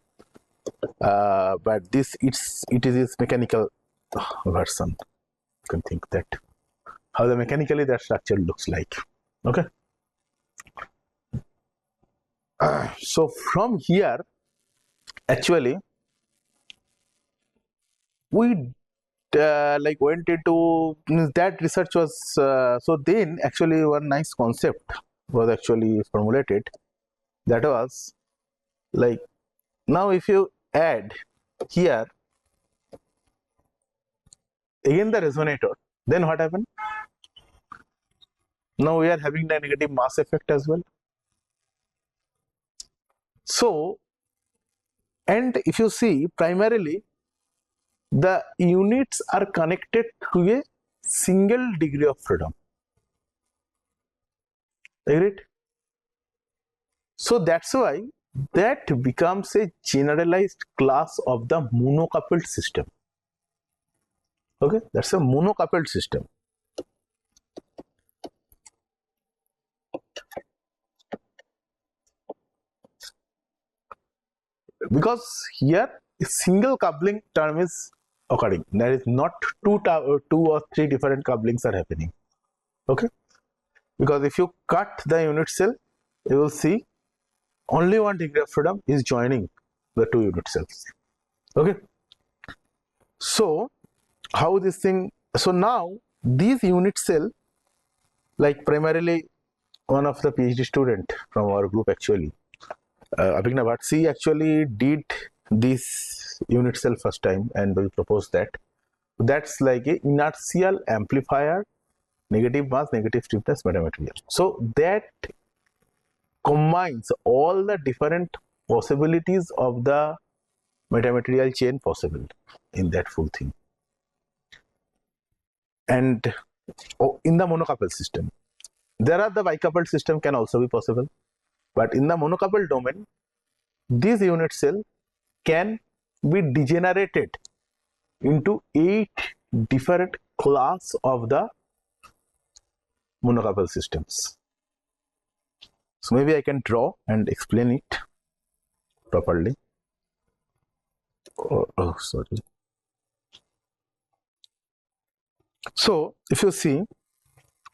but this it is its mechanical version. You can think that how the mechanically that structure looks like. Okay, so from here actually we like went into that research was so then actually one nice concept was actually formulated, that was Like now if you add here again the resonator, then what happened? Now we are having the negative mass effect as well. So, and if you see, primarily the units are connected to a single degree of freedom. Agreed? So that's why that becomes a generalized class of the monocoupled system. Okay, that's a monocoupled system. Because here a single coupling term is occurring. There is not two or three different couplings are happening. Okay, because if you cut the unit cell, you will see only one degree of freedom is joining the two unit cells. Okay, so how this thing, so now these unit cell, like primarily one of the PhD student from our group actually, Abhigna Bhatt, she actually did this unit cell first time and we proposed that. That's like a inertial amplifier, negative mass, negative stiffness metamaterial. So that combines all the different possibilities of the metamaterial chain possible in that full thing. And in the monocoupled system, there are the bicoupled system can also be possible, but in the monocoupled domain, this unit cell can be degenerated into 8 different class of the monocoupled systems. So maybe I can draw and explain it properly. Oh, sorry. So if you see,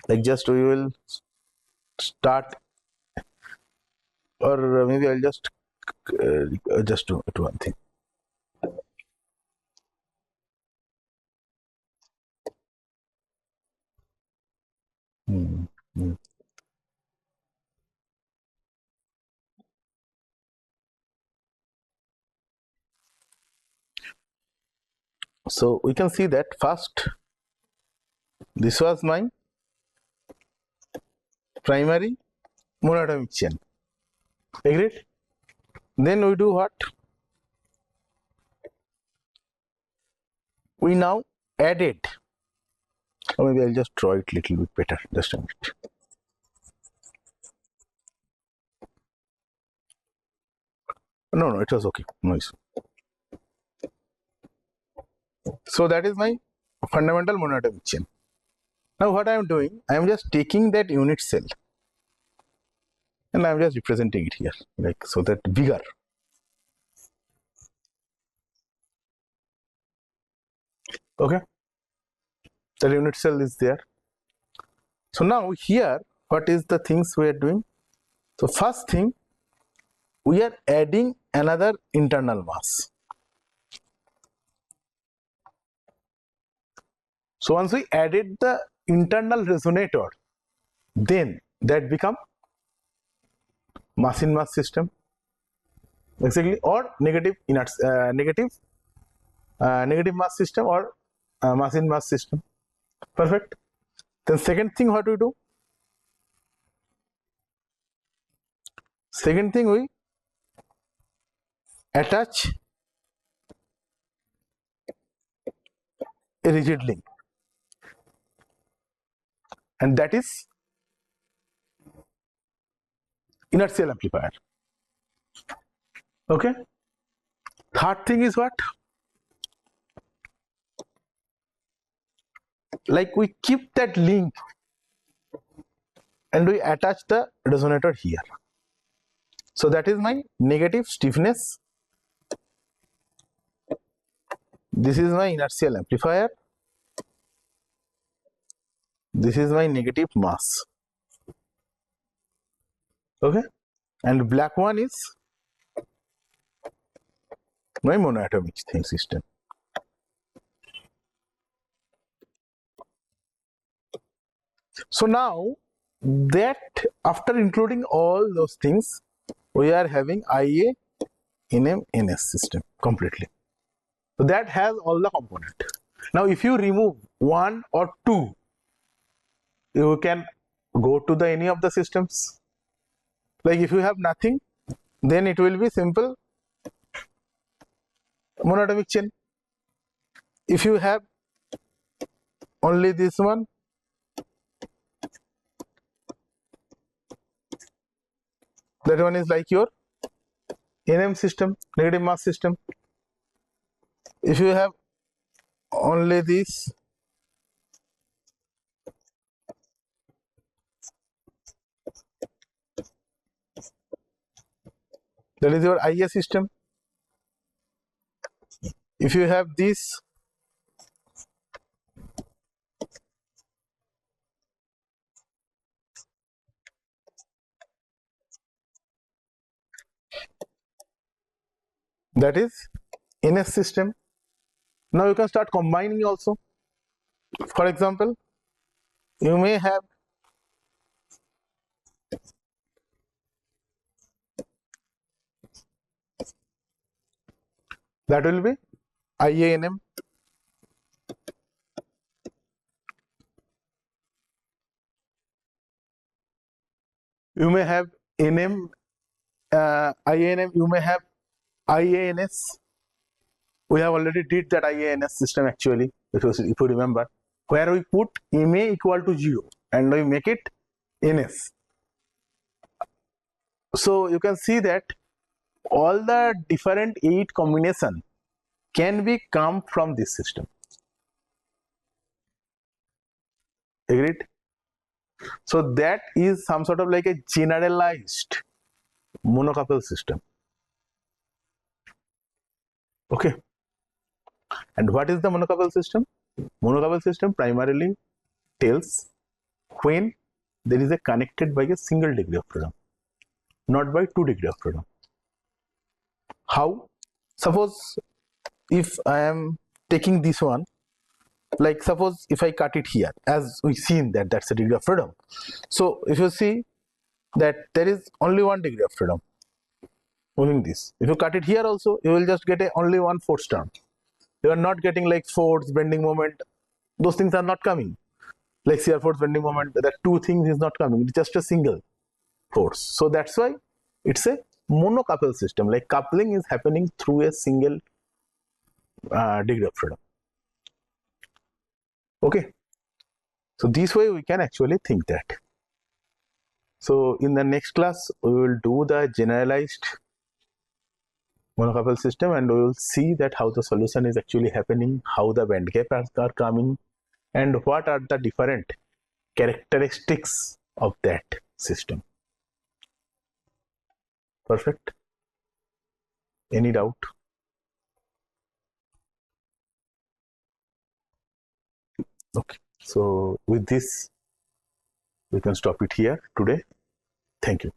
like just we will start, or maybe I'll just do one thing. So we can see that first, this was my primary monatomic chain. Agreed? Then we do what? We now added, or maybe I'll just draw it a little bit better. Just a minute. No, it was okay. No issue. So that is my fundamental monatomic chain. Now what I am doing, I am just taking that unit cell and I am just representing it here, like so that bigger. Okay, the unit cell is there. So now here, what is the things we are doing? So first thing, we are adding another internal mass. So once we added the internal resonator, then that become mass in mass system, exactly, or negative negative mass system, or mass in mass system. Perfect. Then second thing, what we do? Second thing, we attach a rigid link, and that is inertial amplifier. Okay. Third thing is what? Like we keep that link and we attach the resonator here. So that is my negative stiffness. This is my inertial amplifier. This is my negative mass. Okay. And black one is my monoatomic thing system. So now that after including all those things, we are having IA NMNS system completely. So that has all the component. Now if you remove one or two, you can go to the any of the systems. Like if you have nothing, then it will be simple monatomic chain. If you have only this one, that one is like your NM system, negative mass system. If you have only this, that is your IA system. If you have this, that is NS system. Now you can start combining also. For example, you may have that will be IANM. You may have NM, IANM. You may have IANS. We have already did that IANS system actually. If you remember, where we put MA equal to 0 and we make it NS. So you can see that all the different 8 combination can be come from this system. Agreed? So that is some sort of like a generalized monocouple system. Okay. And what is the monocouple system? Monocouple system primarily tells when there is a connected by a single degree of freedom, not by 2 degree of freedom. How? Suppose if I am taking this one, like suppose if I cut it here, as we seen that that's a degree of freedom. So if you see that there is only 1 degree of freedom moving this. If you cut it here also, you will just get only one force term. You are not getting like force, bending moment. Those things are not coming. Like shear force, bending moment, that 2 things is not coming. It's just a single force. So that's why it's a monocouple system. Like coupling is happening through a single degree of freedom. Okay. So this way we can actually think that. So in the next class, we will do the generalized monocouple system and we will see that how the solution is actually happening, how the band gaps are coming, and what are the different characteristics of that system. Perfect. Any doubt? Okay. So with this, we can stop it here today. Thank you.